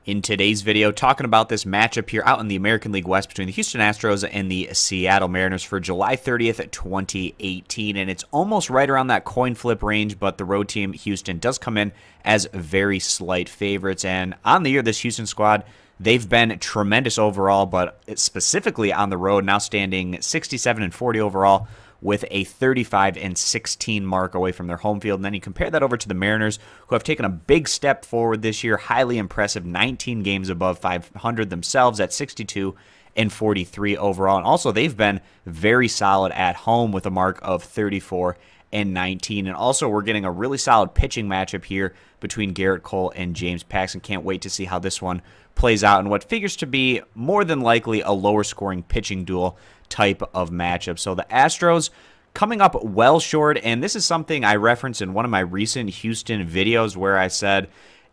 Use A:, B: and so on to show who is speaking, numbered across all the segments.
A: In today's video, talking about this matchup here out in the American League West between the Houston Astros and the Seattle Mariners for July 30th, 2018. And it's almost right around that coin flip range, but the road team, Houston, does come in as very slight favorites. And on the year, this Houston squad, they've been tremendous overall, but specifically on the road, now standing 67-40 overall, with a 35-16 mark away from their home field. And then you compare that over to the Mariners, who have taken a big step forward this year, highly impressive, 19 games above 500 themselves at 62-43 overall. And also, they've been very solid at home with a mark of 34-19. And also, we're getting a really solid pitching matchup here between Garrett Cole and James Paxton. Can't wait to see how this one plays out in what figures to be more than likely a lower scoring pitching duel type of matchup. So the Astros coming up well short, and this is something I referenced in one of my recent Houston videos where I said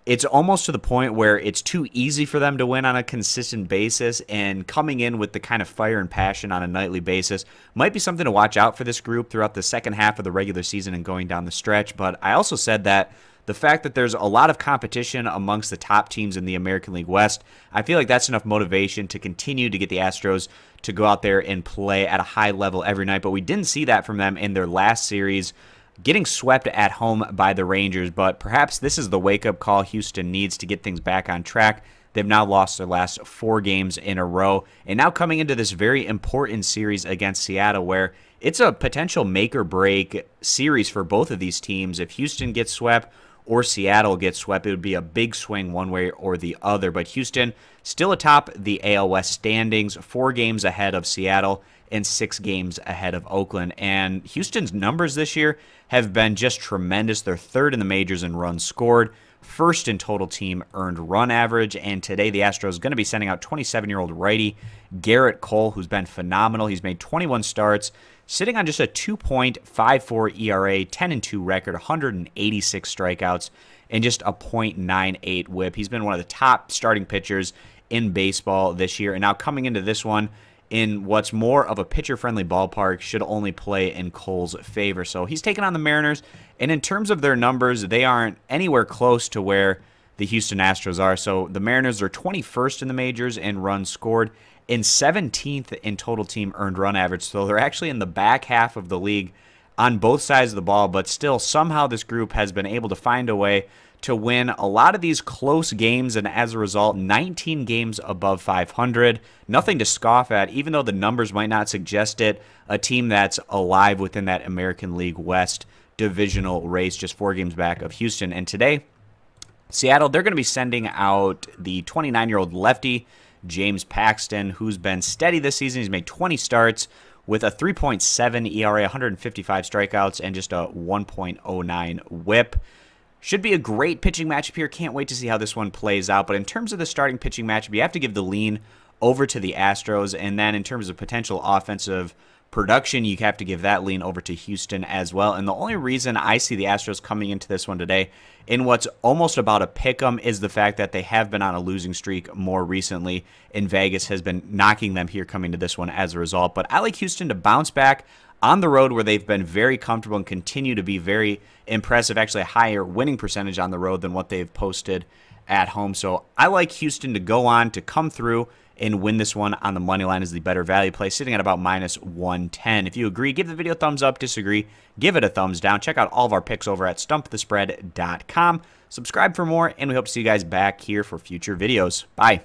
A: it's almost to the point where it's too easy for them to win on a consistent basis, and coming in with the kind of fire and passion on a nightly basis might be something to watch out for this group throughout the second half of the regular season and going down the stretch. But I also said that the fact that there's a lot of competition amongst the top teams in the American League West, I feel like that's enough motivation to continue to get the Astros to go out there and play at a high level every night. But we didn't see that from them in their last series, getting swept at home by the Rangers. But perhaps this is the wake-up call Houston needs to get things back on track. They've now lost their last 4 games in a row, and now coming into this very important series against Seattle, where it's a potential make-or-break series for both of these teams. If Houston gets swept or Seattle gets swept, it would be a big swing one way or the other. But Houston still atop the AL West standings, 4 games ahead of Seattle and 6 games ahead of Oakland. And Houston's numbers this year have been just tremendous. They're 3rd in the majors in runs scored, 1st in total team earned run average. And today the Astros are going to be sending out 27-year-old righty Garrett Cole, who's been phenomenal. He's made 21 starts, sitting on just a 2.54 ERA, 10-2 record, 186 strikeouts, and just a .98 whip. He's been one of the top starting pitchers in baseball this year. And now coming into this one in what's more of a pitcher-friendly ballpark, should only play in Cole's favor. So he's taking on the Mariners. And in terms of their numbers, they aren't anywhere close to where the Houston Astros are. So the Mariners are 21st in the majors in runs scored and 17th in total team earned run average. So they're actually in the back half of the league on both sides of the ball, but still somehow this group has been able to find a way to win a lot of these close games, and as a result, 19 games above 500. Nothing to scoff at, even though the numbers might not suggest it. A team that's alive within that American League West divisional race, just 4 games back of Houston. And today, Seattle, they're going to be sending out the 29-year-old lefty, James Paxton, who's been steady this season. He's made 20 starts with a 3.7 ERA, 155 strikeouts, and just a 1.09 whip. Should be a great pitching matchup here. Can't wait to see how this one plays out. But in terms of the starting pitching matchup, you have to give the lean over to the Astros. And then in terms of potential offensive production, you have to give that lean over to Houston as well. And the only reason I see the Astros coming into this one today in what's almost about a pick-em is the fact that they have been on a losing streak more recently, and Vegas has been knocking them here coming to this one as a result. But I like Houston to bounce back on the road, where they've been very comfortable and continue to be very impressive, actually a higher winning percentage on the road than what they've posted at home. So I like Houston to go on to come through and win this one on the money line as the better value play, sitting at about -110. If you agree, give the video a thumbs up. Disagree, give it a thumbs down. Check out all of our picks over at stumpthespread.com. Subscribe for more, and we hope to see you guys back here for future videos. Bye.